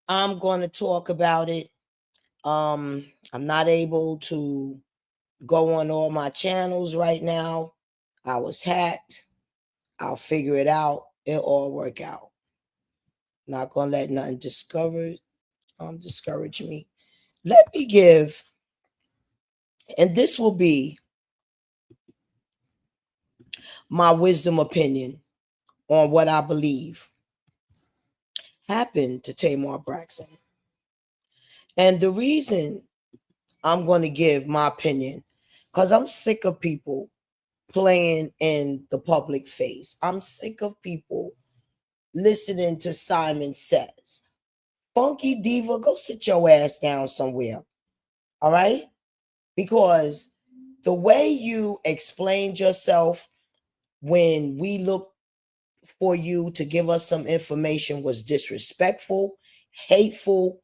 I'm going to talk about it. I'm not able to go on all my channels right now. I was hacked. I'll figure it out. It'll all work out. Not gonna let nothing discourage me. Let me give, and this will be my wisdom opinion on what I believe happened to Tamar Braxton. And the reason I'm going to give my opinion, because I'm sick of people playing in the public face. I'm sick of people listening to Simon Says. Funky Diva, go sit your ass down somewhere. All right? Because the way you explained yourself when we looked for you to give us some information was disrespectful, hateful,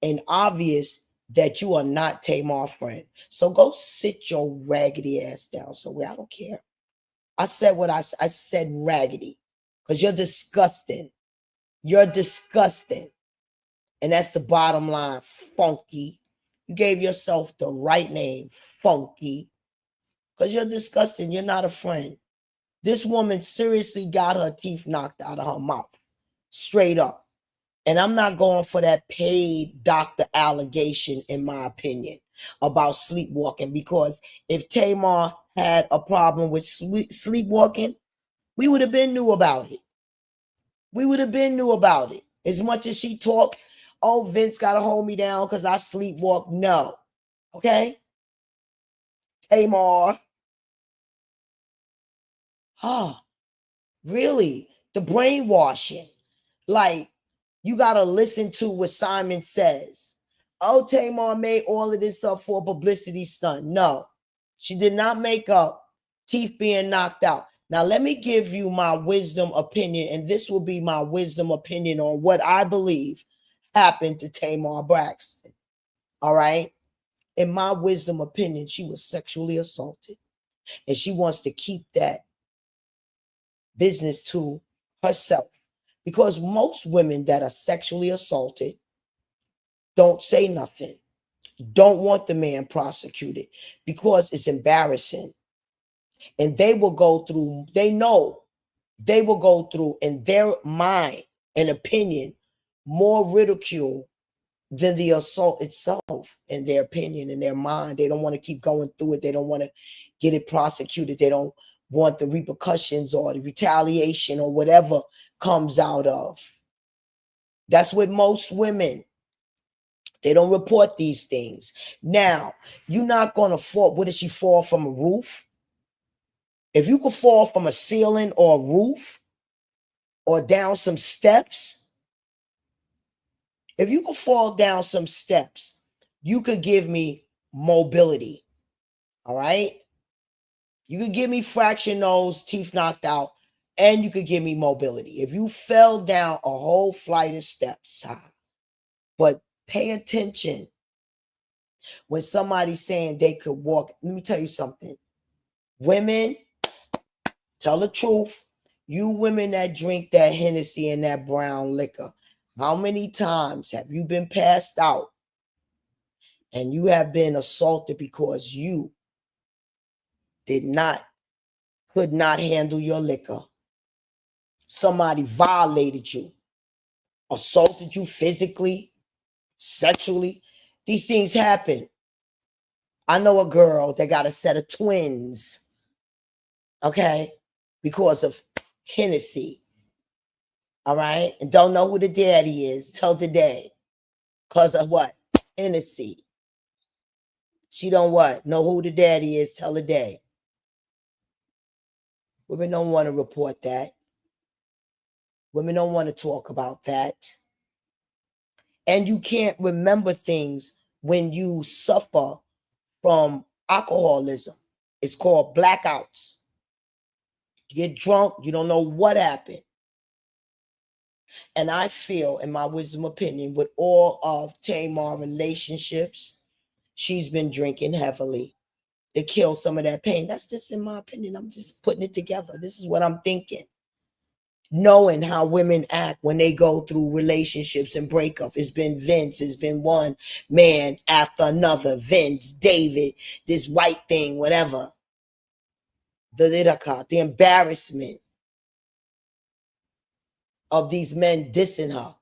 and obvious that you are not Tamar's friend. So go sit your raggedy ass down somewhere. I don't care. I said what I said, raggedy, because you're disgusting. You're disgusting. And that's the bottom line, funky. You gave yourself the right name, funky, because you're disgusting. You're not a friend. This woman seriously got her teeth knocked out of her mouth, straight up. And I'm not going for that paid doctor allegation, in my opinion, about sleepwalking, because if Tamar had a problem with sleepwalking, we would have been knew about it. We would have been knew about it. As much as she talked, oh, Vince got to hold me down because I sleepwalk. No. Okay? Tamar. Oh, really? The brainwashing. Like, you got to listen to what Simon Says. Oh, Tamar made all of this up for a publicity stunt. No, she did not make up teeth being knocked out. Now, let me give you my wisdom opinion, and this will be my wisdom opinion on what I believe happened to Tamar Braxton. All right? In my wisdom opinion, she was sexually assaulted, and she wants to keep that business to herself. Because most women that are sexually assaulted don't say nothing, don't want the man prosecuted because it's embarrassing. And they will go through, they know they will go through in their mind and opinion more ridicule than the assault itself, in their opinion, in their mind. They don't want to keep going through it. They don't want to get it prosecuted. They don't want the repercussions or the retaliation or whatever comes out of. That's with most women. They don't report these things. Now, you're not going to fall. What did she fall from a roof? If you could fall from a ceiling or a roof or down some steps, if you could fall down some steps, you could give me mobility. All right? You could give me fracture nose, teeth knocked out, and you could give me mobility. If you fell down a whole flight of steps, but pay attention when somebody's saying they could walk. Let me tell you something. Women, tell the truth. You women that drink that Hennessy and that brown liquor, how many times have you been passed out and you have been assaulted because you could not handle your liquor? Somebody violated you, assaulted you physically, sexually. These things happen. I know a girl that got a set of twins, okay, because of Hennessy. All right. And don't know who the daddy is till today. Because of what? Hennessy. She don't what? Know who the daddy is till the day. Women don't want to report that. Women don't want to talk about that. And you can't remember things when you suffer from alcoholism. It's called blackouts. You get drunk, you don't know what happened. And I feel, in my wisdom opinion, with all of Tamar relationships, she's been drinking heavily to kill some of that pain. That's just in my opinion. I'm just putting it together. This is what I'm thinking. knowing how women act when they go through relationships and breakup. It's been Vince, it's been one man after another. Vince, David, this white thing, whatever. The embarrassment of these men dissing her.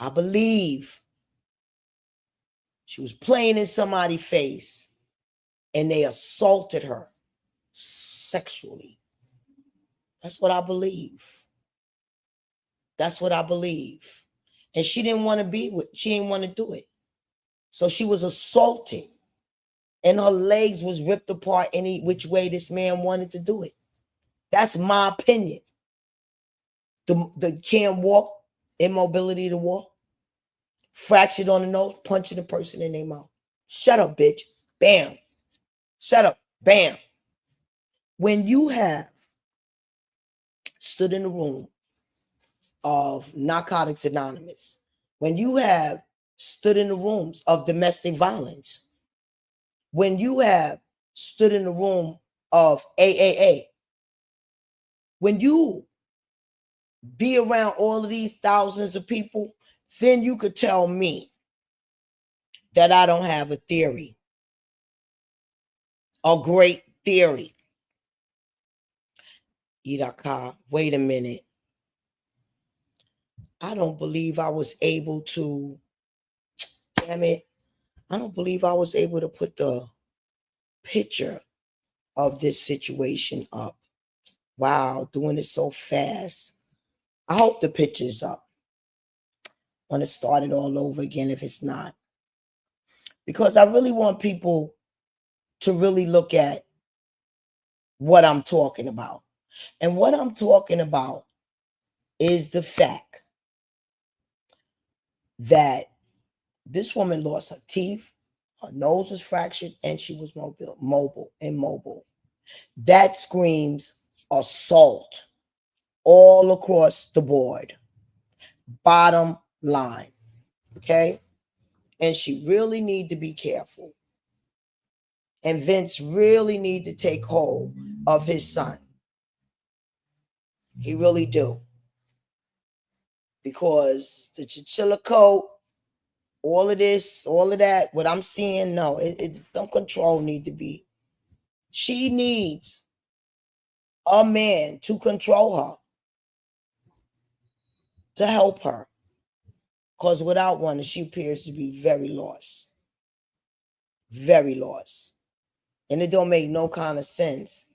I believe she was playing in somebody's face and they assaulted her sexually. That's what I believe. That's what I believe. And she didn't want to she didn't want to do it. So she was assaulted and her legs was ripped apart any which way this man wanted to do it. That's my opinion. The can't walk, immobility to walk, fractured on the nose, punching the person in their mouth. Shut up, bitch. Bam. Shut up. Bam. When you have stood in the room of Narcotics Anonymous, when you have stood in the rooms of domestic violence, when you have stood in the room of AAA, when you be around all of these thousands of people, then you could tell me that I don't have a theory, a great theory. Iraka, wait a minute. I don't believe I was able to, damn it, I don't believe I was able to put the picture of this situation up. Wow, doing it so fast. I hope the picture's up. I want to start it all over again if it's not. Because I really want people to really look at what I'm talking about. And what I'm talking about is the fact that this woman lost her teeth, her nose was fractured, and she was immobile. That screams assault all across the board. Bottom line, okay? And she really need to be careful. And Vince really need to take hold of his son. He really do. Because the chinchilla coat, all of this, all of that, what I'm seeing, no, some control need to be. She needs a man to control her, to help her. Because without one, she appears to be very lost. Very lost. And it don't make no kind of sense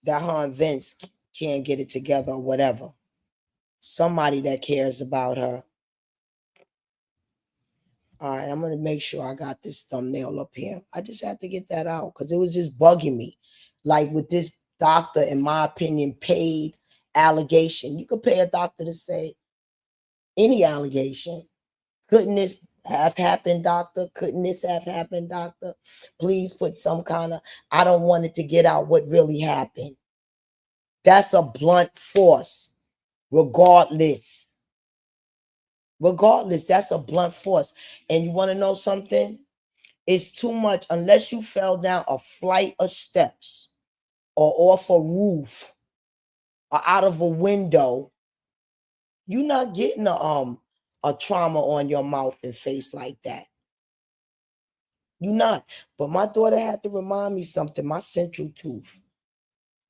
that her and Vince can't get it together or whatever. Somebody that cares about her. All right, I'm going to make sure I got this thumbnail up here. I just had to get that out because it was just bugging me. Like with this doctor, in my opinion, paid allegation. You could pay a doctor to say any allegation. Couldn't this have happened, doctor? Couldn't this have happened, doctor? Please put some kind of, I don't want it to get out what really happened. That's a blunt force, regardless. Regardless, that's a blunt force. And you want to know something? It's too much. Unless you fell down a flight of steps or off a roof or out of a window, you're not getting a trauma on your mouth and face like that. You're not. But my daughter had to remind me something. My central tooth.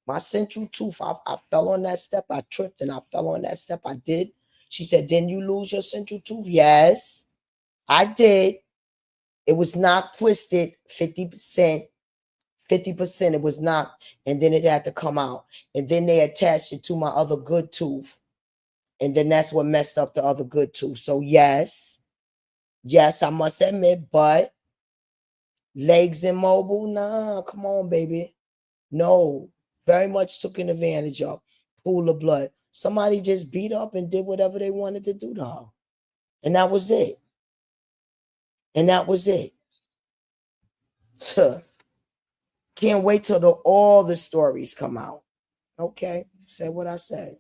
I fell on that step. I tripped and I fell on that step. I did. She said, didn't you lose your central tooth? Yes, I did. It was not twisted 50%. 50% it was not. And then it had to come out. And then they attached it to my other good tooth. And then that's what messed up the other good tooth. So yes, I must admit, but legs immobile? Nah, come on, baby. No, very much taken advantage of. Pool of blood. Somebody just beat up and did whatever they wanted to do to her. And that was it. And that was it. Can't wait till all the stories come out. Okay, said what I said.